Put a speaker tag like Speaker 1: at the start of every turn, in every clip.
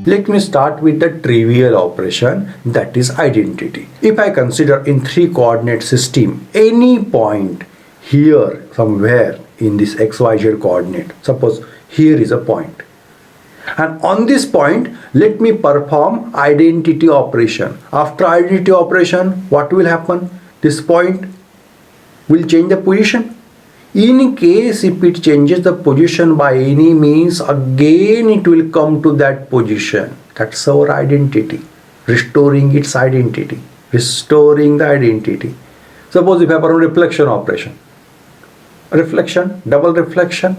Speaker 1: Let me start with the trivial operation, that is identity. If I consider in 3 coordinate system any point here somewhere in this xyz coordinate, suppose here is a point, and on this point let me perform identity operation. After identity operation, what will happen? This point will change the position. In case if it changes the position by any means, again it will come to that position. That's our identity, restoring its identity, restoring the identity. Suppose if I perform reflection operation, reflection, double reflection,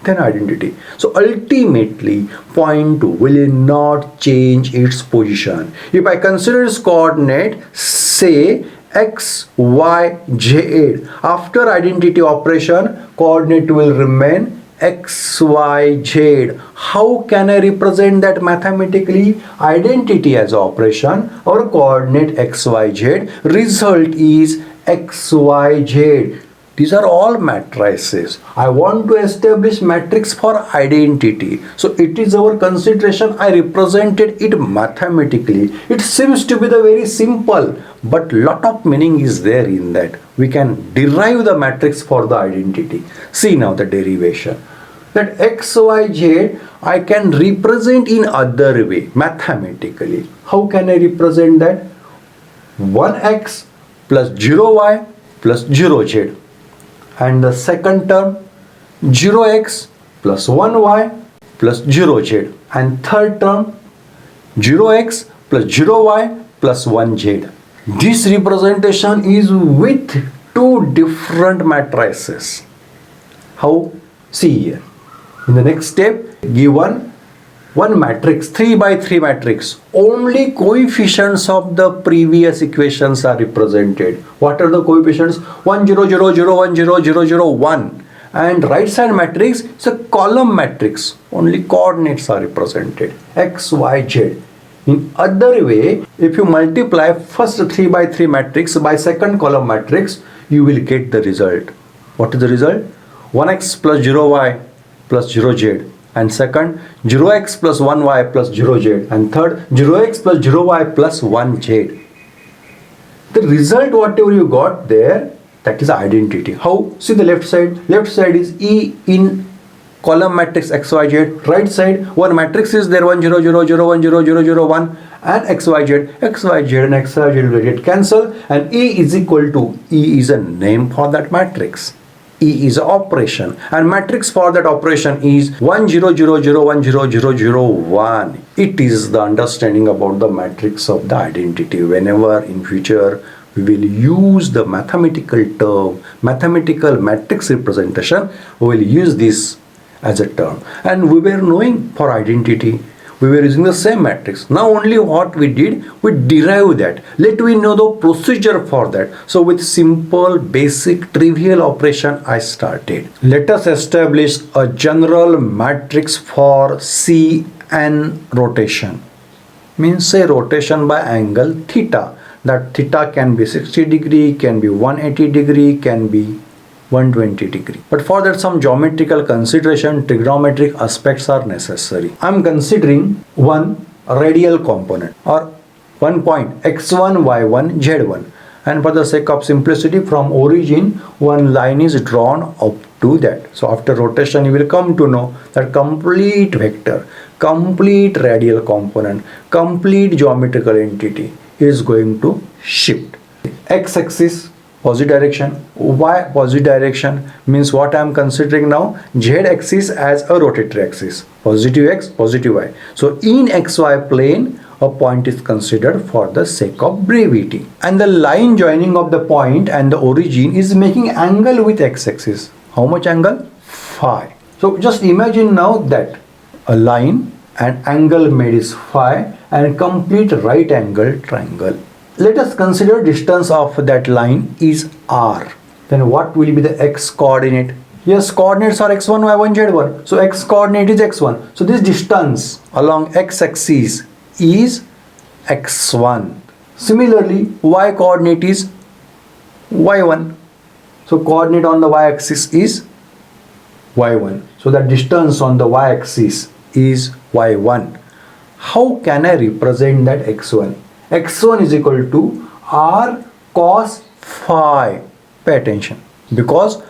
Speaker 1: then identity. So ultimately point 2 will not change its position. If I consider its coordinate, say x, y, z, after identity operation coordinate will remain x, y, z. How can I represent that mathematically? Identity as operation, our coordinate x, y, z, result is x, y, z. These are all matrices. I want to establish matrix for identity. So it is our consideration. I represented it mathematically. It seems to be the very simple, but lot of meaning is there in that. We can derive the matrix for the identity. See now the derivation. That x, y, z I can represent in other way mathematically. How can I represent that? 1x plus 0y plus 0z. And the second term 0x plus 1y plus 0z, and third term 0x plus 0y plus 1z. This representation is with 2 different matrices. How? See here. In the next step, given one matrix, 3 by 3 matrix, only coefficients of the previous equations are represented. What are the coefficients? 1 0 0 0 1 0 0 0 1, and right side matrix is a column matrix, only coordinates are represented, x, y, z. In other way, if you multiply first 3 by 3 matrix by second column matrix, you will get the result. What is the result? 1x plus 0y plus 0z, and second 0x plus 1y plus 0z, and third 0x plus 0y plus 1z. The result whatever you got there, that is identity. How? See the left side. Left side is E in column matrix x, y, z. Right side one matrix is there, 1 0 0 0 1 0 0 0 1, and x, y, z. X, y, z and x, y, z will get cancel, and E is equal to, E is a name for that matrix. E is an operation, and matrix for that operation is 1 0 0 0 1 0 0 0 1. It is the understanding about the matrix of the identity. Whenever in future we will use the mathematical term, mathematical matrix representation, we will use this as a term. And we were knowing for identity, we were using the same matrix. Now only what we did, we derived that. Let me know the procedure for that. So with simple basic trivial operation I started. Let us establish a general matrix for Cn rotation. Means say rotation by angle theta. That theta can be 60 degree, can be 180 degree, can be 120 degree. But for that some geometrical consideration, trigonometric aspects are necessary. I am considering one radial component or one point x1, y1, z1, and for the sake of simplicity, from origin one line is drawn up to that. So after rotation you will come to know that complete vector, complete radial component, complete geometrical entity is going to shift. X-axis positive direction, y positive direction, means what I am considering now, z axis as a rotatory axis, positive x, positive y. So in xy plane a point is considered for the sake of brevity, and the line joining of the point and the origin is making angle with x-axis. How much angle? Phi. So just imagine now that a line and angle made is phi and complete right angle triangle. Let us consider distance of that line is r. Then what will be the x coordinate? Yes, coordinates are x1, y1, z1. So x coordinate is x1. So this distance along x-axis is x1. Similarly, y coordinate is y1. So coordinate on the y-axis is y1. So the distance on the y-axis is y1. How can I represent that x1? x1 is equal to r cos phi. Pay attention. Because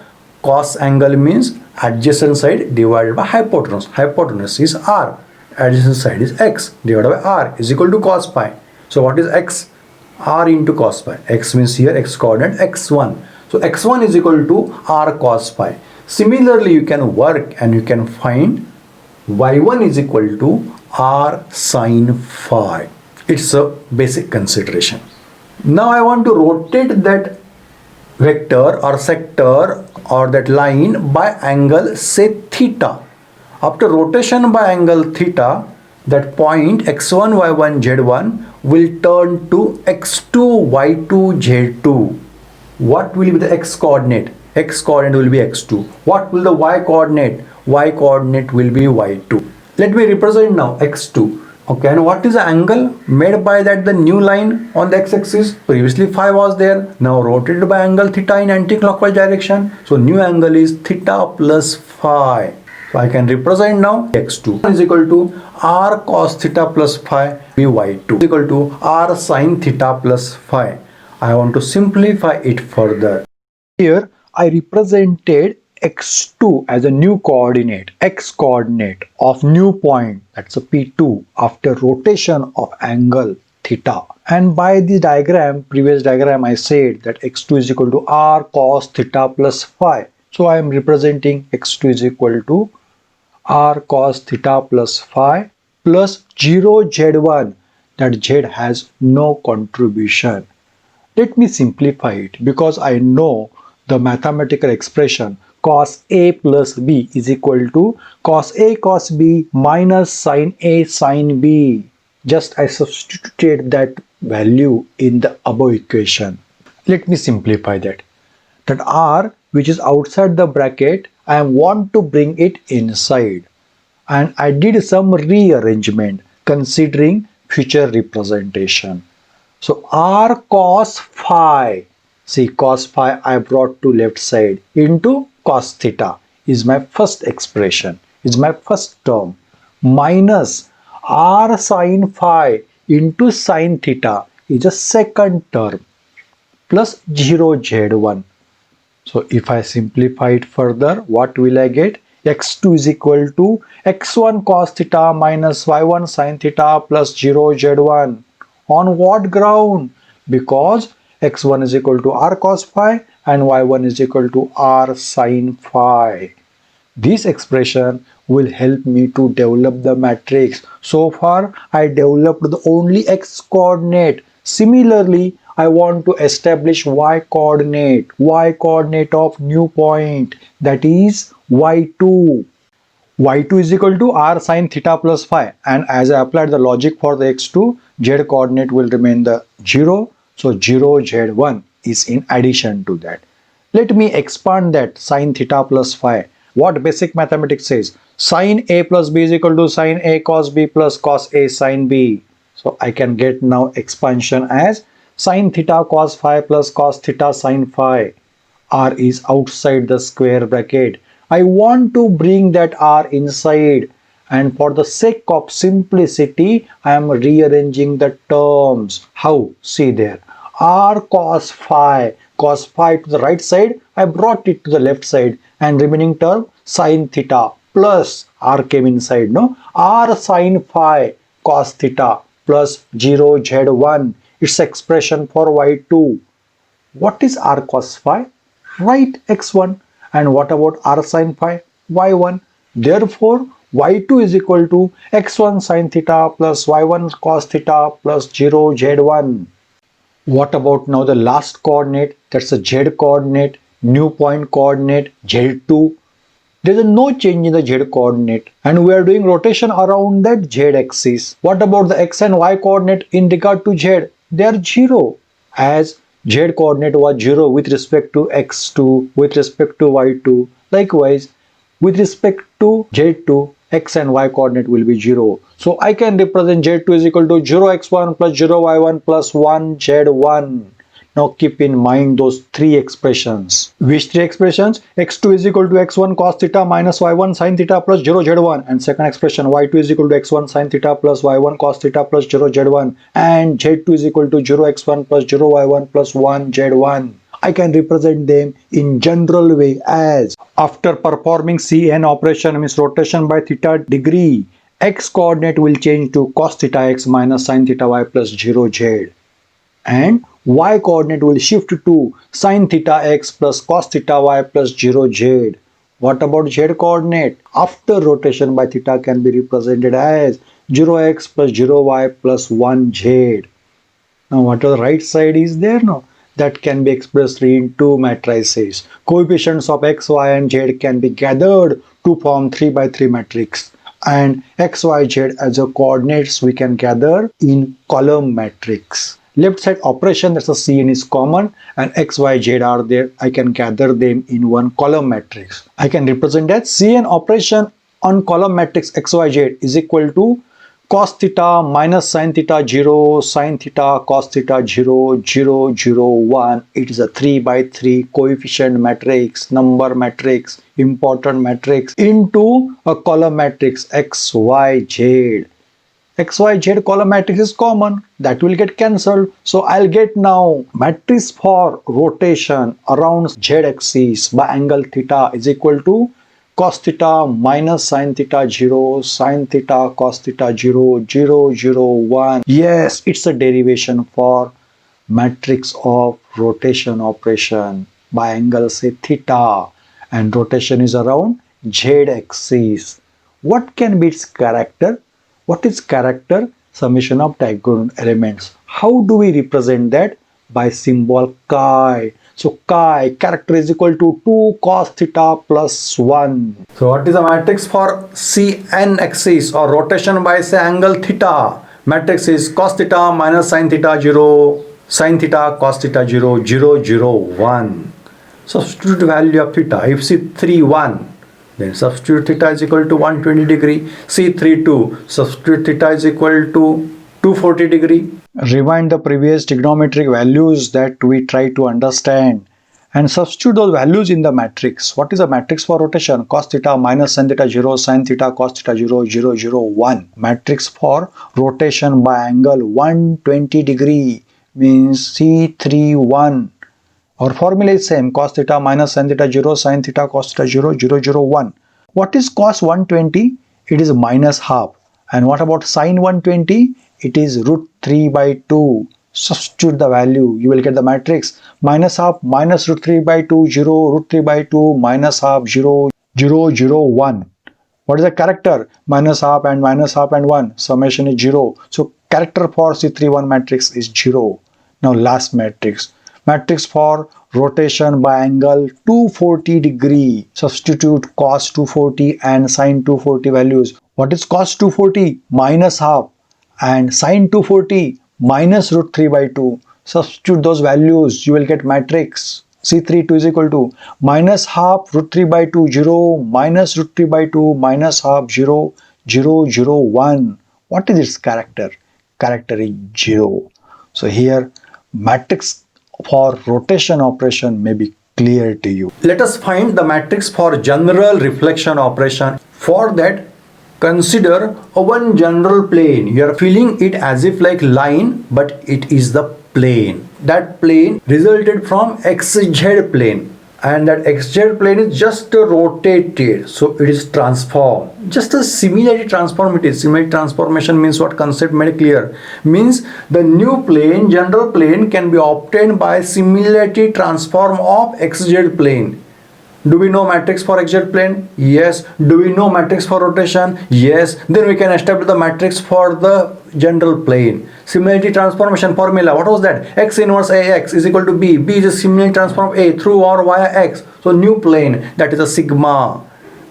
Speaker 1: cos angle means adjacent side divided by hypotenuse. Hypotenuse is r. Adjacent side is x divided by r is equal to cos pi. So what is x? R into cos pi. X means here x coordinate x1. So x1 is equal to r cos pi. Similarly, you can work and you can find y1 is equal to r sin phi. It's a basic consideration. Now I want to rotate that vector or sector or that line by angle say theta. After rotation by angle theta, that point x1 y1 z1 will turn to x2 y2 z2. What will be the x coordinate? X coordinate will be x2. What will the y coordinate? Y coordinate will be y2. Let me represent now x2. Okay, and what is the angle made by that the new line on the x-axis? Previously phi was there. Now rotated by angle theta in anti-clockwise direction. So new angle is theta plus phi. So I can represent now x2 is equal to r cos theta plus phi y2 is equal to r sin theta plus phi. I want to simplify it further. Here I represented x2 as a new coordinate, x coordinate of new point, that's a P2 after rotation of angle theta. And by the diagram, previous diagram, I said that x2 is equal to r cos theta plus phi. So I am representing x2 is equal to r cos theta plus phi plus 0 z1, that z has no contribution. Let me simplify it because I know the mathematical expression cos A plus B is equal to cos A cos B minus sin A sin B. Just I substituted that value in the above equation. Let me simplify that. That R which is outside the bracket, I want to bring it inside. And I did some rearrangement considering future representation. So r cos phi, see cos phi I brought to left side into cos theta is my first expression, is my first term, minus r sin phi into sin theta is a second term, plus 0 z1. So if I simplify it further, what will I get? x2 is equal to x1 cos theta minus y1 sin theta plus 0 z1. On what ground? Because x1 is equal to r cos phi and y1 is equal to r sin phi. This expression will help me to develop the matrix. So far, I developed the only x coordinate. Similarly, I want to establish y coordinate of new point, that is y2. y2 is equal to r sin theta plus phi, and as I applied the logic for the x2, z coordinate will remain the 0. So 0 z1 is in addition to that. Let me expand that sin theta plus phi. What basic mathematics says? Sin A plus B is equal to sin A cos B plus cos A sin B. So I can get now expansion as sin theta cos phi plus cos theta sin phi. R is outside the square bracket. I want to bring that R inside, and for the sake of simplicity, I am rearranging the terms. How? See there. R cos phi to the right side, I brought it to the left side, and remaining term sin theta plus R came inside, no? R sin phi cos theta plus 0 z1. It's expression for y2. What is R cos phi? Write x1. And what about r sin phi? y1. Therefore, y2 is equal to x1 sin theta plus y1 cos theta plus 0 z1. What about now the last coordinate? That's a z coordinate, new point coordinate z2. There is no change in the z coordinate, and we are doing rotation around that z axis. What about the x and y coordinate in regard to z? They are 0, as z coordinate was 0 with respect to x2, with respect to y2. Likewise, with respect to z2, x and y coordinate will be 0. So I can represent z2 is equal to 0x1 plus 0y1 plus 1z1.
Speaker 2: Now keep in mind those three expressions. Which three expressions? x2 is equal to x1 cos theta minus y1 sin theta plus 0 z1, and second expression y2 is equal to x1 sin theta plus y1 cos theta plus 0 z1, and z2 is equal to 0 x1 plus 0 y1 plus 1 z1. I can represent them in general way as, after performing Cn operation, means rotation by theta degree, x coordinate will change to cos theta x minus sin theta y plus 0 z, and y coordinate will shift to sin theta x plus cos theta y plus 0 z. What about z coordinate? After rotation by theta can be represented as 0x plus 0y plus 1 z. Now what the right side is there? No, that can be expressed in two matrices. Coefficients of x, y and z can be gathered to form 3 by 3 matrix, and x, y, z as a coordinates we can gather in column matrix. Left side operation, that's a Cn is common, and x, y, z are there. I can gather them in one column matrix. I can represent that Cn operation on column matrix x, y, z is equal to cos theta minus sin theta 0, sin theta cos theta 0, 0, 0, 1. It is a 3 by 3 coefficient matrix, number matrix, important matrix into a column matrix x, y, z. X, Y, Z column matrix is common, that will get cancelled. So I'll get now matrix for rotation around Z axis by angle theta is equal to cos theta minus sin theta 0, sin theta cos theta 0, 0, 0, 1. Yes, it's a derivation for matrix of rotation operation by angle say theta, and rotation is around Z axis. What can be its character? What is character? Summation of diagonal elements. How do we represent that? By symbol chi. So chi, character is equal to 2 cos theta plus 1.
Speaker 1: So what is the matrix for Cn axis or rotation by say angle theta? Matrix is cos theta minus sin theta 0, sin theta cos theta 0, 0, 0, 1. Substitute value of theta. If C3 1, then substitute theta is equal to 120 degree. C3 2, substitute theta is equal to 240 degree.
Speaker 2: Rewind the previous trigonometric values that we try to understand and substitute those values in the matrix. What is the matrix for rotation? Cos theta minus sin theta 0, sin theta cos theta 0, 0, 0, 1. Matrix for rotation by angle 120 degree means C3 1. Our formula is same, cos theta minus sin theta 0, sin theta cos theta 0, 0, 0, 1. What is cos 120? It is minus half. And what about sin 120? It is root 3 by 2. Substitute the value, you will get the matrix minus half minus root 3 by 2, 0, root 3 by 2, minus half, 0, 0, 0, 1. What is the character? Minus half and 1. Summation is 0. So character for C31 matrix is 0. Now last matrix. Matrix for rotation by angle 240 degree. Substitute cos 240 and sin 240 values. What is cos 240? Minus half, and sin 240 minus root 3 by 2. Substitute those values, you will get matrix C32 is equal to minus half root 3 by 2, 0, minus root 3 by 2, minus half, 0, 0, 0, 1. What is its character? Character is 0. So here matrix for rotation operation may be clear to you.
Speaker 1: Let us find the matrix for general reflection operation. For that, consider one general plane. You are feeling it as if like line, but it is the plane. That plane resulted from xz plane, and that xz plane is just rotated, so it is transformed. Just a similarity transform it is. Similarity transformation means what? Concept made clear. Means the new plane, general plane, can be obtained by similarity transform of xz plane. Do we know matrix for xz plane? Yes. Do we know matrix for rotation? Yes. Then we can establish the matrix for the general plane. Similarity transformation formula, what was that? X inverse AX is equal to B. B is a similarity transform of A through or via X. So new plane, that is a sigma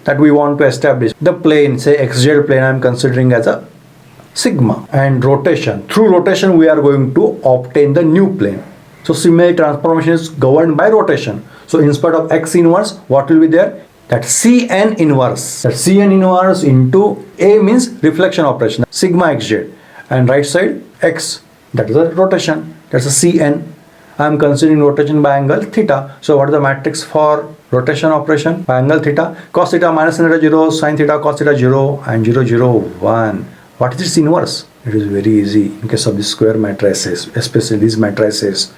Speaker 1: that we want to establish. The plane, say xz plane, I am considering as a sigma. And rotation, through rotation we are going to obtain the new plane. So similarity transformation is governed by rotation. So instead of x inverse, what will be there? That Cn inverse. That Cn inverse into A means reflection operation, sigma xz, and right side x, that is a rotation, that's a Cn. I am considering rotation by angle theta. So what is the matrix for rotation operation by angle theta? Cos theta minus sin theta 0, sin theta cos theta 0, and 0 0 1. What is its inverse? It is very easy in case of the square matrices, especially these matrices.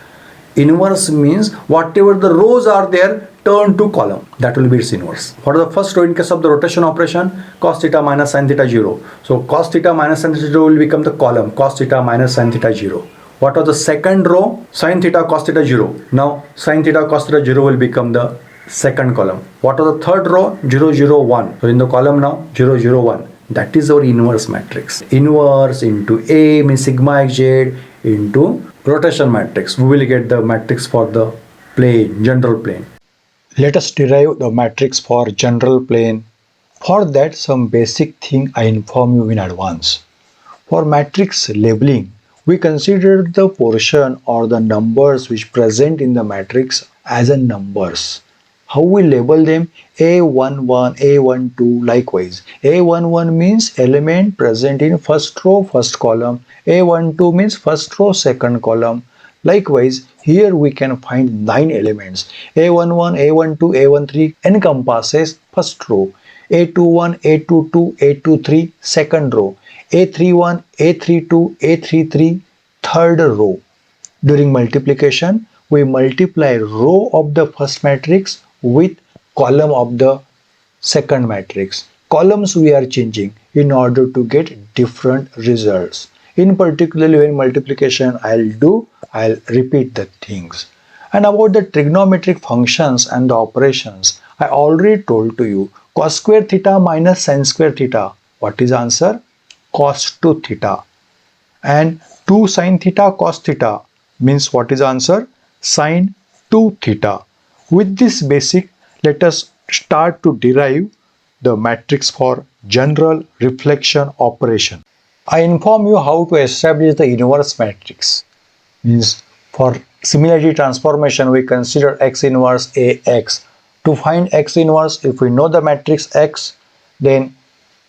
Speaker 1: Inverse means whatever the rows are there, turn to column. That will be its inverse. What is the first row in case of the rotation operation? Cos theta minus sin theta 0. So cos theta minus sin theta 0 will become the column. Cos theta minus sin theta 0. What was the second row? Sin theta cos theta 0. Now sin theta cos theta 0 will become the second column. What was the third row? 0 0 1. So in the column now 0 0 1. That is our inverse matrix. Inverse into A means sigma xz into rotation matrix. We will get the matrix for the plane, general plane.
Speaker 2: Let us derive the matrix for general plane. For that, some basic thing I inform you in advance. For matrix labeling, we consider the portion or the numbers which present in the matrix as a numbers. How we label them? A11, A12, likewise. A11 means element present in first row, first column. A12 means first row, second column. Likewise, here we can find 9 elements. A11, A12, A13 encompasses first row. A21, A22, A23 second row. A31, A32, A33 third row. During multiplication, we multiply row of the first matrix with column of the second matrix. Columns we are changing in order to get different results. In particularly when multiplication I'll repeat the things. And about the trigonometric functions and the operations, I already told to you cos square theta minus sin square theta. What is answer? Cos 2 theta. And 2 sin theta cos theta means what is answer? Sin 2 theta. With this basic, let us start to derive the matrix for general reflection operation. I inform you how to establish the inverse matrix. Means for similarity transformation, we consider x inverse Ax. To find x inverse, if we know the matrix X, then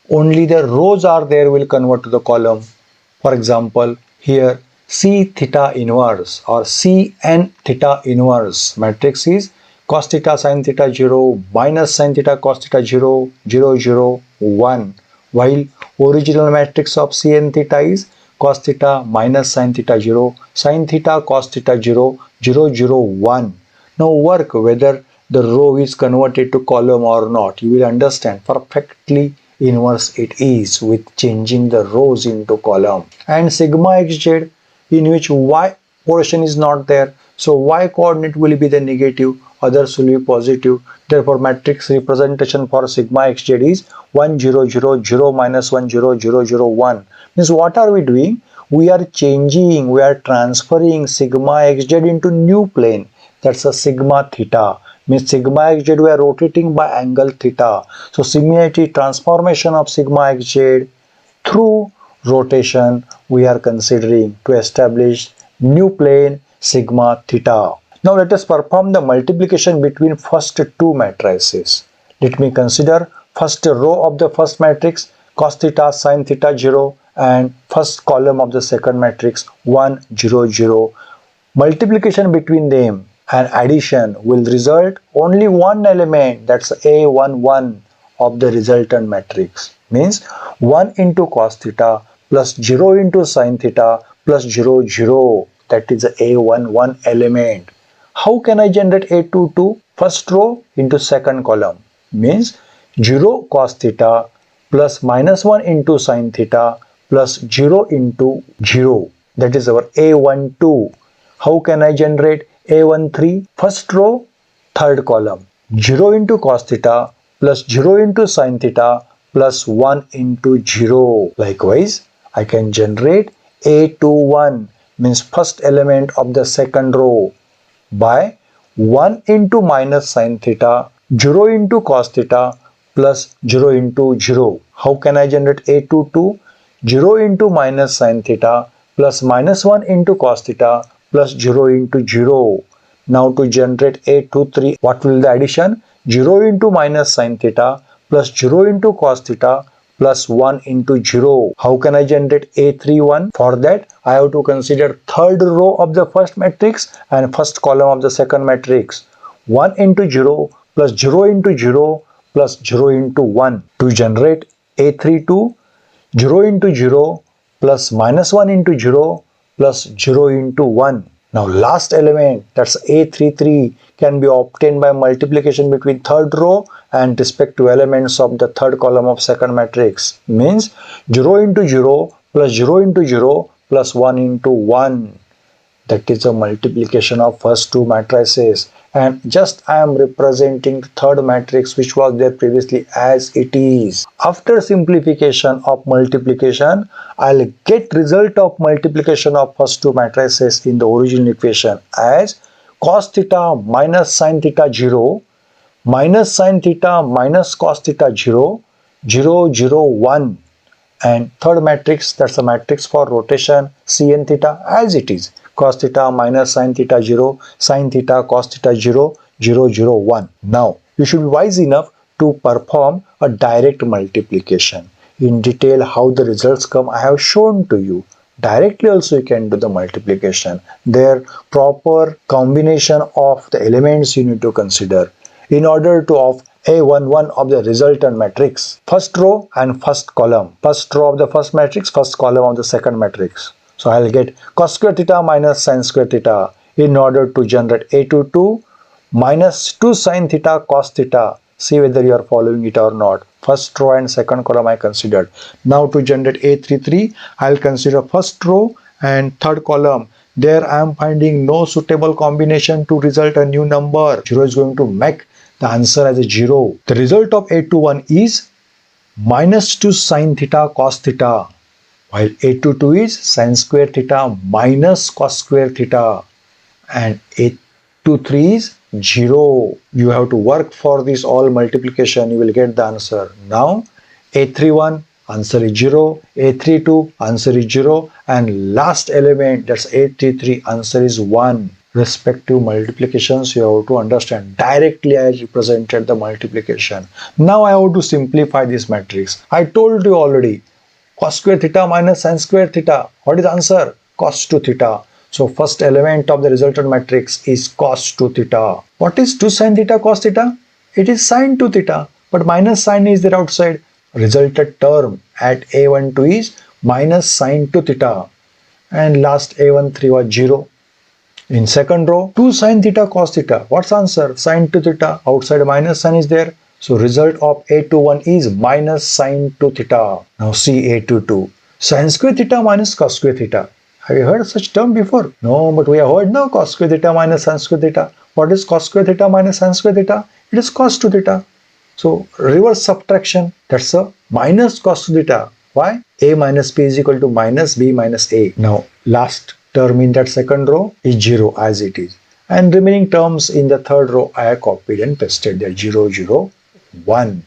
Speaker 2: only the rows are there will convert to the column. For example, here C theta inverse or Cn theta inverse matrix is cos theta sin theta 0 minus sin theta cos theta 0 0 0 1, while original matrix of Cn theta is cos theta minus sin theta 0 sin theta cos theta 0 0 0 1. Now work whether the row is converted to column or not. You will understand perfectly inverse it is with changing the rows into column. And sigma xz in which y portion is not there, so y coordinate will be the negative, others will be positive. Therefore matrix representation for sigma xz is 1 0 0 0 minus 1 0 0 0 1. Means what are we doing? We are changing, we are transferring sigma xz into new plane. That's a sigma theta. Means sigma xz we are rotating by angle theta. So similarity transformation of sigma xz through rotation we are considering to establish new plane sigma theta. Now let us perform the multiplication between first two matrices. Let me consider first row of the first matrix cos theta sin theta 0 and first column of the second matrix 1 0 0. Multiplication between them and addition will result only one element, that's A11 of the resultant matrix. Means 1 into cos theta plus 0 into sin theta plus 0 0, that is the A11 element. How can I generate A22? First row into second column means 0 cos theta plus minus 1 into sin theta plus 0 into 0, that is our A12. How can I generate A13? First row, third column. 0 into cos theta plus 0 into sin theta plus 1 into 0. Likewise, I can generate A21 means first element of the second row by 1 into minus sin theta, 0 into cos theta plus 0 into 0. How can I generate A22? 0 into minus sin theta plus minus 1 into cos theta plus 0 into 0. Now to generate A23, what will the addition? 0 into minus sin theta plus 0 into cos theta plus 1 into 0. How can I generate A31? For that, I have to consider third row of the first matrix and first column of the second matrix. 1 into 0 plus 0 into 0 plus 0 into 1. To generate A32, 0 into 0 plus minus 1 into 0 plus 0 into 1. Now last element, that's A33, can be obtained by multiplication between third row and respective elements of the third column of second matrix. Means 0 into 0 plus 0 into 0 plus 1 into 1. That is a multiplication of first two matrices, and just I am representing the third matrix which was there previously as it is. After simplification of multiplication, I'll get result of multiplication of first two matrices in the original equation as cos theta minus sin theta 0 minus sin theta minus cos theta 0 0 0 1. And third matrix, that's a matrix for rotation cn theta as it is, cos theta minus sin theta 0 sin theta cos theta 0 0 0 1. Now you should be wise enough to perform a direct multiplication. In detail how the results come I have shown to you. Directly also you can do the multiplication. Their proper combination of the elements you need to consider in order to of A11 of the resultant matrix. First row and first column. First row of the first matrix, first column of the second matrix. So I'll get cos square theta minus sin square theta in order to generate A22 minus 2 sin theta cos theta. See whether you are following it or not. First row and second column I considered. Now to generate A33, I'll consider first row and third column. There I am finding no suitable combination to result a new number. 0 is going to make the answer as a 0. The result of A21 is minus 2 sin theta cos theta, while A22 is sin square theta minus cos square theta, and A23 is 0. You have to work for this all multiplication, you will get the answer. Now A31 answer is 0, A32 answer is 0, and last element, that's A33, answer is 1. Respective multiplications you have to understand. Directly I represented the multiplication. Now I have to simplify this matrix. I told you already, cos square theta minus sin square theta. What is the answer? Cos 2 theta. So first element of the resultant matrix is cos 2 theta. What is 2 sin theta cos theta? It is sin 2 theta, but minus sign is there outside. Resultant term at A12 is minus sin 2 theta, and last A13 was 0. In second row, 2 sin theta cos theta. What's answer? Sin 2 theta. Outside minus sign is there. So result of A21 is minus sin 2 theta. Now see A22. Sin square theta minus cos square theta. Have you heard such term before? No, but we have heard now cos square theta minus sin square theta. What is cos square theta minus sin square theta? It is cos 2 theta. So reverse subtraction. That's a minus cos 2 theta. Why? A minus B is equal to minus B minus A. Now last term in that second row is 0 as it is, and remaining terms in the third row I have copied and pasted there 0 0 1.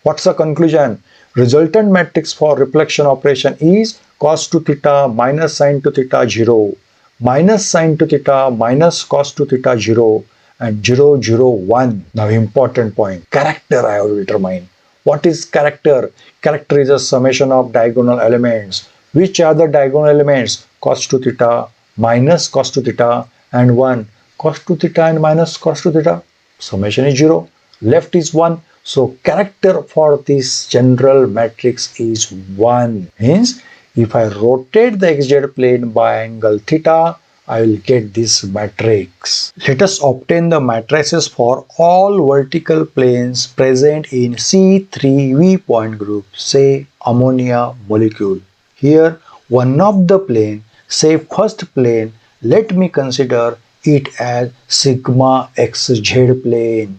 Speaker 2: What's the conclusion? Resultant matrix for reflection operation is cos 2 theta minus sin 2 theta 0 minus sin 2 theta minus cos 2 theta 0 and 0 0 1. Now important point, character I have to determine. What is character? Character is a summation of diagonal elements. Which are the diagonal elements? Cos 2 theta minus cos 2 theta and 1. Cos 2 theta and minus cos 2 theta. Summation is 0. Left is 1. So character for this general matrix is 1. Hence, if I rotate the xz plane by angle theta, I will get this matrix. Let us obtain the matrices for all vertical planes present in C3V point group, say ammonia molecule. Here, one of the plane, say first plane, let me consider it as sigma xz plane.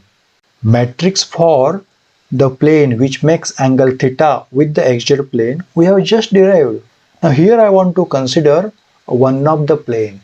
Speaker 2: Matrix for the plane which makes angle theta with the xz plane we have just derived. Now here I want to consider one of the plane,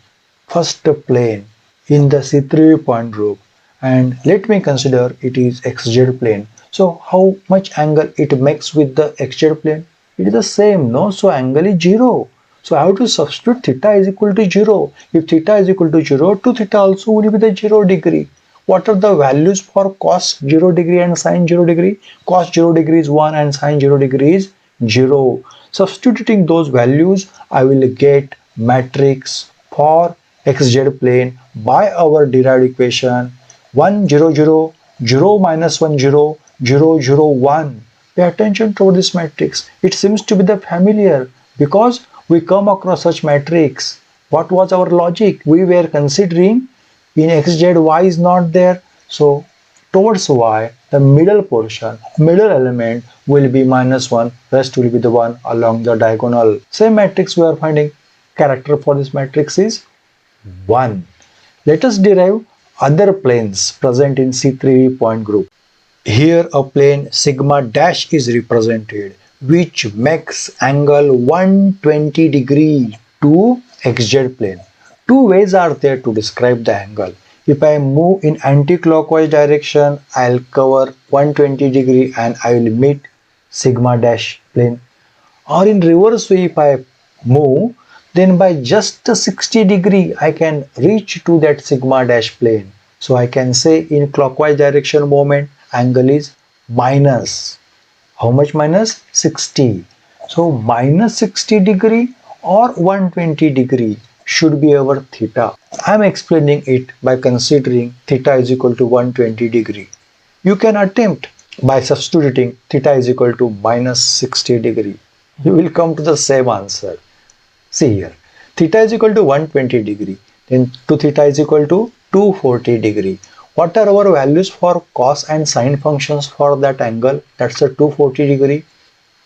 Speaker 2: first plane in the C3 point group, and let me consider it is xz plane. So how much angle it makes with the xz plane? It is the same, no? So angle is 0. So I have to substitute theta is equal to 0. If theta is equal to 0, 2 theta also will be the 0 degree. What are the values for cos 0 degree and sin 0 degree? Cos 0 degree is 1 and sin 0 degree is 0. Substituting those values, I will get matrix for xz plane by our derived equation 1 0 0 0 minus 1 0 0 0 1. Pay attention to this matrix. It seems to be the familiar because we come across such matrix. What was our logic? We were considering in xz y is not there, so towards y the middle portion, middle element will be -1, rest will be the 1 along the diagonal. Same matrix we are finding. Character for this matrix is 1. Let us derive other planes present in C3 point group. Here a plane sigma dash is represented, which makes angle 120 degree to xz plane. Two ways are there to describe the angle. If I move in anti-clockwise direction, I'll cover 120 degree and I will meet sigma dash plane. Or in reverse way, if I move, then by just a 60 degree I can reach to that sigma dash plane. So I can say in clockwise direction moment angle is minus. How much minus? 60. So minus 60 degree or 120 degree should be our theta. I am explaining it by considering theta is equal to 120 degree. You can attempt by substituting theta is equal to minus 60 degree. You will come to the same answer. See here, theta is equal to 120 degree, then 2 theta is equal to 240 degree. What are our values for cos and sine functions for that angle? That's a 240 degree.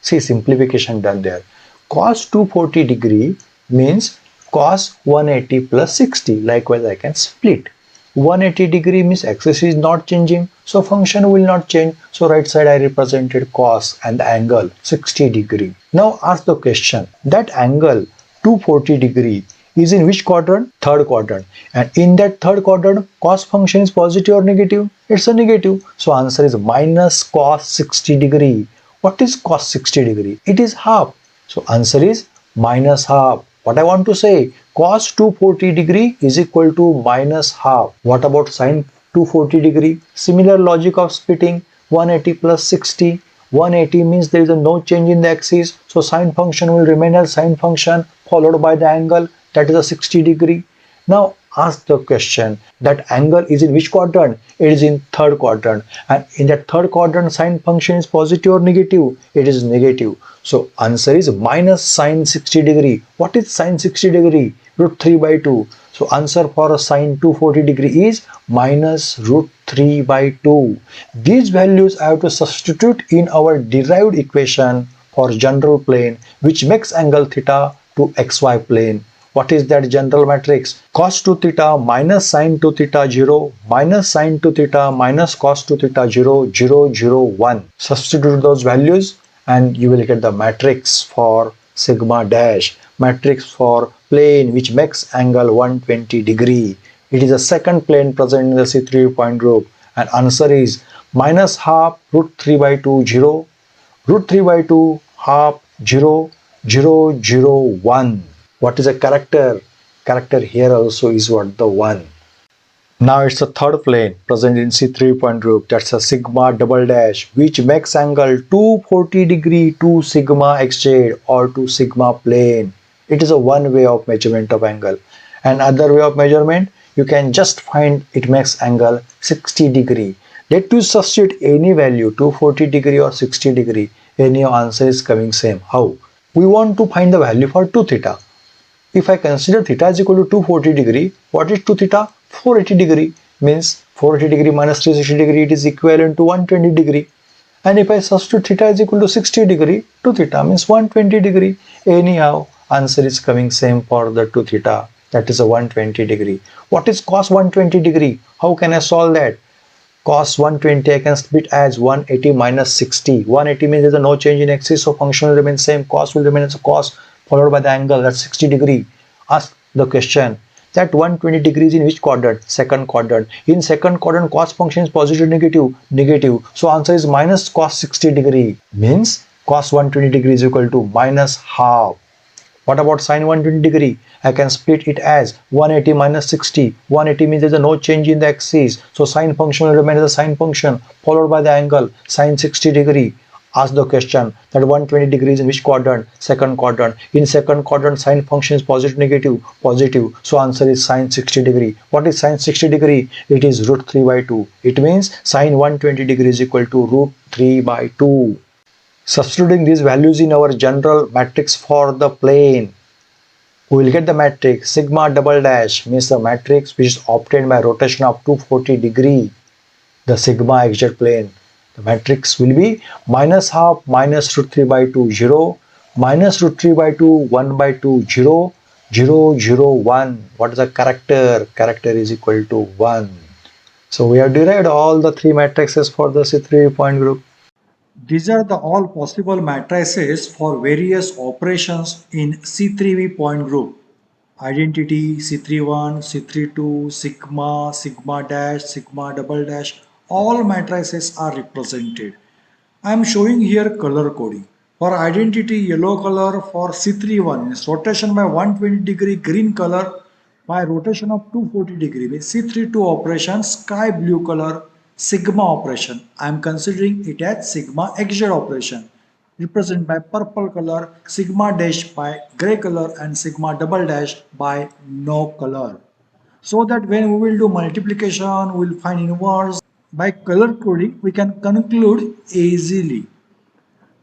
Speaker 2: See, simplification done there. Cos 240 degree means cos 180 plus 60. Likewise, I can split. 180 degree means axis is not changing, so function will not change. So right side I represented cos and the angle 60 degree. Now ask the question, that angle 240 degree is in which quadrant? Third quadrant. And in that third quadrant, cos function is positive or negative? It's a negative. So answer is minus cos 60 degree. What is cos 60 degree? It is half. So answer is minus half. What I want to say, cos 240 degree is equal to minus half. What about sine 240 degree? Similar logic of splitting 180 plus 60. 180 means there is no change in the axis. So sine function will remain as sine function followed by the angle, that is a 60 degree. Now ask the question, that angle is in which quadrant? It is in third quadrant. And in that third quadrant, sine function is positive or negative? It is negative. So answer is minus sine 60 degree. What is sine 60 degree? Root 3 by 2. So answer for a sine 240 degree is minus root 3 by 2. These values I have to substitute in our derived equation for general plane, which makes angle theta to xy plane. What is that general matrix? Cos 2 theta minus sine 2 theta 0 minus sine 2 theta minus cos 2 theta 0 0 0 1. Substitute those values and you will get the matrix for sigma dash, matrix for plane which makes angle 120 degree. It is a second plane present in the C3 point group, and answer is minus half root 3 by 2 0, root 3 by 2 half 0 0 0 1. What is a character? Character here also is what? The 1. Now it's a third plane present in C3 point group, that's a sigma double dash, which makes angle 240 degree to sigma xz or to sigma plane. It is a one way of measurement of angle. Another way of measurement, you can just find it makes angle 60 degree. Let you substitute any value, 240 degree or 60 degree, any answer is coming same. How? We want to find the value for 2 theta. If I consider theta is equal to 240 degree, what is 2 theta? 480 degree, means 480 degree minus 360 degree, it is equivalent to 120 degree. And if I substitute theta is equal to 60 degree, 2 theta means 120 degree. Anyhow, answer is coming same for the 2 theta, that is a 120 degree. What is cos 120 degree? How can I solve that? Cos 120 I can split as 180 minus 60. 180 means there is no change in axis, so function will remain same. Cos will remain as a cos followed by the angle, that's 60 degree. Ask the question, that 120 degrees in which quadrant? Second quadrant. In second quadrant, cos function is positive, negative? Negative. So answer is minus cos 60 degree. Means cos 120 degree is equal to minus half. What about sine 120 degree? I can split it as 180 minus 60. 180 means there is no change in the axis. So sine function will remain as a sine function followed by the angle sine 60 degree. Ask the question that 120 degrees in which quadrant? Second quadrant. In second quadrant, sine function is positive, negative? Positive. So answer is sine 60 degree. What is sine 60 degree? It is root 3 by 2. It means sine 120 degree is equal to root 3 by 2. Substituting these values in our general matrix for the plane, we will get the matrix sigma double dash, means the matrix which is obtained by rotation of 240 degree, the sigma xz plane. The matrix will be minus half minus root 3 by 2 0, minus root 3 by 2 1 by 2 0, 0 0 1. What is the character? Character is equal to 1. So we have derived all the three matrices for the C3 point group.
Speaker 3: These are the all possible matrices for various operations in C3V point group. Identity, C31, C32, sigma, sigma dash, sigma double dash, all matrices are represented. I am showing here color coding. For identity, yellow color. For C31 is rotation by 120 degree, green color by rotation of 240 degree. With C32 operation, sky blue color, sigma operation. I am considering it as sigma xz operation, represented by purple color, sigma dash by gray color, and sigma double dash by no color. So that when we will do multiplication, we will find inverse. By color coding, we can conclude easily.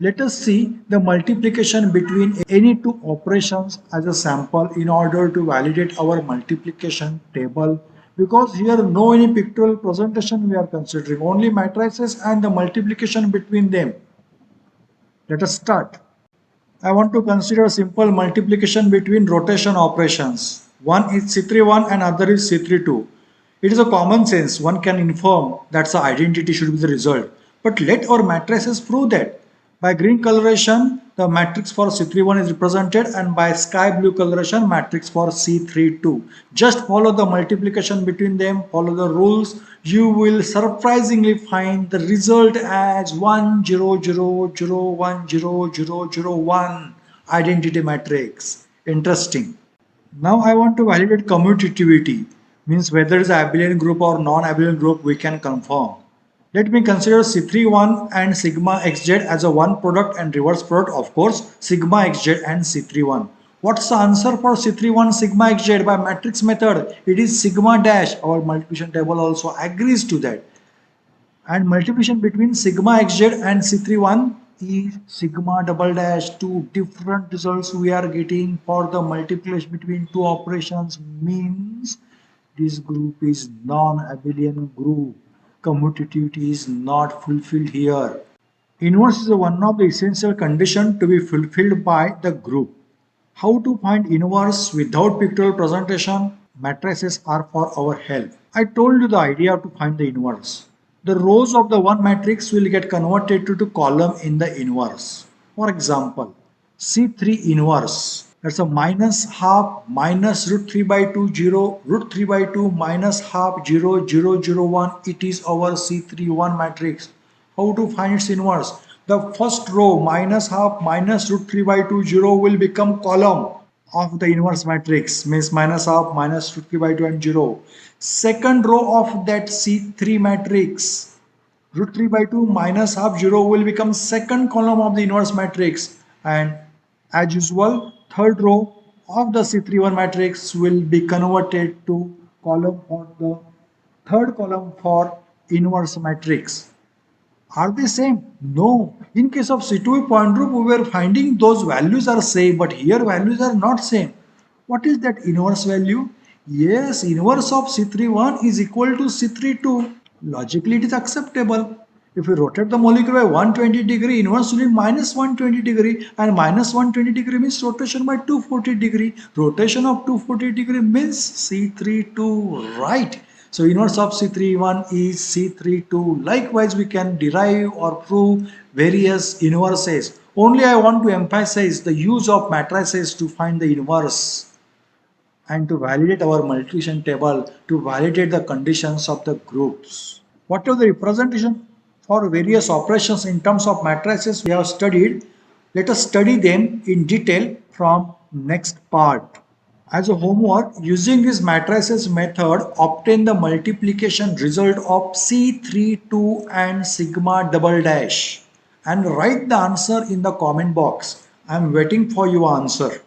Speaker 3: Let us see the multiplication between any two operations as a sample in order to validate our multiplication table, because here no any pictorial presentation we are considering, only matrices and the multiplication between them. Let us start. I want to consider simple multiplication between rotation operations. One is C31 and other is C32. It is a common sense, one can inform that the identity should be the result. But let our matrices prove that. By green coloration, the matrix for C31 is represented, and by sky blue coloration, matrix for C32. Just follow the multiplication between them, follow the rules. You will surprisingly find the result as 1 0 0 0 1 0 0 0 1 identity matrix. Interesting. Now I want to validate commutativity, means whether it's an abelian group or non-abelian group we can confirm. Let me consider C31 and sigma xz as a one product and reverse product, of course, sigma xz and C31. What's the answer for C31 sigma xz by matrix method? It is sigma dash. Our multiplication table also agrees to that. And multiplication between sigma xz and C31 is sigma double dash. Two different results we are getting for the multiplication between two operations, means this group is non-abelian group. Commutativity is not fulfilled here. Inverse is one of the essential conditions to be fulfilled by the group. How to find inverse without pictorial presentation? Matrices are for our help. I told you the idea to find the inverse. The rows of the one matrix will get converted to column in the inverse. For example, C3 inverse. That's a minus half minus root 3 by 2 0, root 3 by 2 minus half 0 0 0 1. It is our C31 matrix. How to find its inverse? The first row minus half minus root 3 by 2 0 will become column of the inverse matrix, means minus half minus root 3 by 2 and 0. Second row of that C3 matrix, root 3 by 2 minus half 0 will become second column of the inverse matrix, and as usual third row of the C31 matrix will be converted to column for the third column for inverse matrix. Are they same? No. In case of C2 point group, we were finding those values are same, but here values are not same. What is that inverse value? Yes, inverse of C31 is equal to C32. Logically, it is acceptable. If we rotate the molecule by 120 degree, inverse will be minus 120 degree, and minus 120 degree means rotation by 240 degree. Rotation of 240 degree means C32, right? So inverse of C31 is C32. Likewise, we can derive or prove various inverses. Only I want to emphasize the use of matrices to find the inverse and to validate our multiplication table, to validate the conditions of the groups. Whatever the representation for various operations in terms of matrices we have studied, let us study them in detail from next part. As a homework, using this matrices method, obtain the multiplication result of C32 and sigma double dash and write the answer in the comment box. I am waiting for your answer.